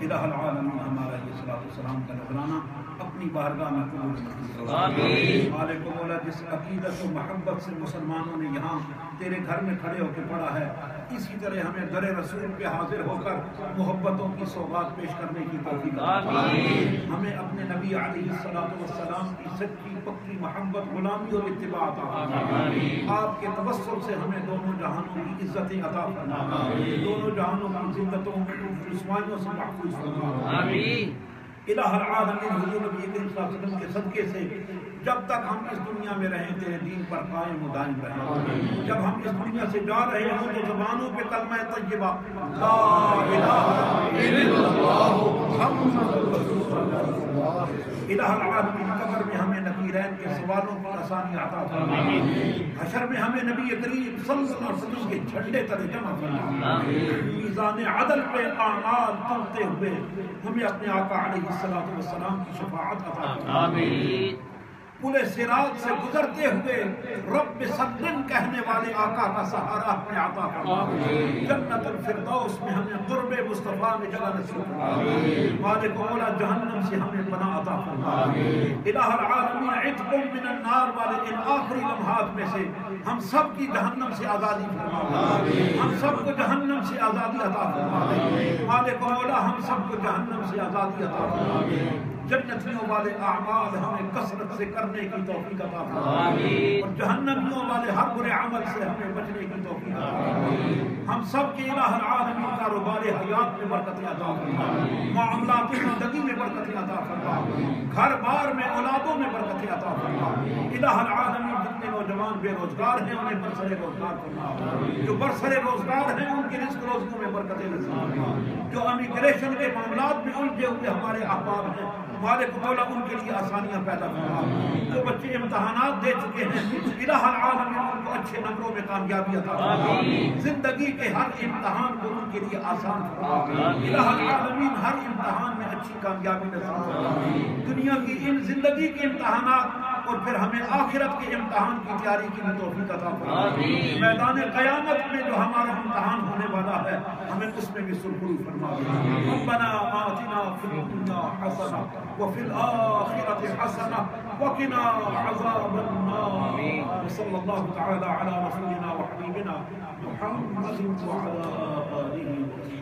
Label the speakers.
Speaker 1: الہ العالمین ہمارا یہ صلاۃ والسلام کا نذرانہ اپنی بارگاہ میں قبول فرما۔ آمین۔ مالک و مولا، جس عقیدت و محبت سے مسلمانوں نے یہاں تیرے گھر میں کھڑے ہو کے پڑھا ہے، اسی طرح ہمیں در رسول پہ حاضر ہو کر محبتوں کی سوغات پیش کرنے کی توفیق عطا فرما۔ ہمیں اپنے نبی علیہ الصلوۃ والسلام کی سچی پکی محبت، غلامی اور اتباع عطا فرما۔ آپ کے توسل سے ہمیں دونوں جہانوں کی عزتیں عطا فرما، دونوں جہانوں کی ذلتوں رسوائیوں سے محفوظ فرما۔ آمین۔ الہ العالمین، حضور نبی کریم صلی اللہ علیہ وسلم کے صدقے سے جب تک ہم اس دنیا میں رہیں تیرے دین پر قائم و دائم رہیں۔ جب ہم اس دنیا سے جا رہے ہوں تو زبانوں پہ کلمہ طیبہ لا الہ الا اللہ محمد رسول اللہ۔ الہ العالمین، قبر میں ہمیں امیرین کے سوالوں کی آسانی عطا فرما، حشر میں ہمیں نبی کریم صلی اللہ علیہ وسلم کے جھنڈے تلے جمع فرما، میزان عدل پہ اعمال تلتے ہوئے ہمیں اپنے آقا علیہ السلام کی شفاعت عطا فرما، پل صراط سے گزرتے ہوئے رب سلم کہنے والے آقا کا سہارا ہمیں عطا فرما، جنت الفردوس میں ہمیں قرب مصطفیٰ میں جگہ نصیب فرما، مالک مولا جہنم سے ہمیں پناہ عطا فرما، الہ العالمین عتق من النار والے ان آخری لمحات میں سے ہم سب کی جہنم سے آزادی فرما، ہم سب کو جہنم سے آزادی عطا فرما، مالک مولا ہم سب کو جہنم سے آزادی عطا فرما، جنتیوں والے اعمال ہمیں کثرت سے کرنے کی توفیق عطا فرما، اور جہنمیوں والے ہر برے عمل سے ہمیں بچنے کی توفیق عطا فرما، ہم سب کے الہ العالمین کاروبار حیات میں برکتیں عطا فرما، معاملات زندگی میں برکتیں عطا فرما، گھر بار میں اولادوں میں برکتیں عطا فرما، الہ العالمین جتنے نوجوان بے روزگار ہیں انہیں برسر روزگار فرما، جو برسر روزگار ہیں ان کے رزق روزگوں میں برکتیں نصیب فرما، جو امیگریشن کے معاملات میں الجھے ہوئے ہمارے احباب ہیں مالک مولا ان کے لیے آسانیاں پیدا فرما، جو بچے امتحانات دے چکے ہیں الہ العالمین ان کو اچھے نمبروں میں کامیابی عطا فرما، زندگی کے ہر امتحان کو ان کے لیے آسان فرما، الہ العالمین ہر امتحان میں اچھی کامیابی نصیب فرما، دنیا کی ان زندگی کے امتحانات اور پھر ہمیں آخرت کے امتحان کی تیاری کی بھی توفیق عطا فرما، میدان قیامت میں جو ہمارا امتحان ہونے والا ہے ہمیں اس میں بھی سرخرو فرما، ربنا آتنا فی الدنیا حسنہ وفي الآخرة حسنة وقنا عذاب النار، وصلى الله تعالى على رسولنا وحبيبنا محمد وعلى آله وسلم.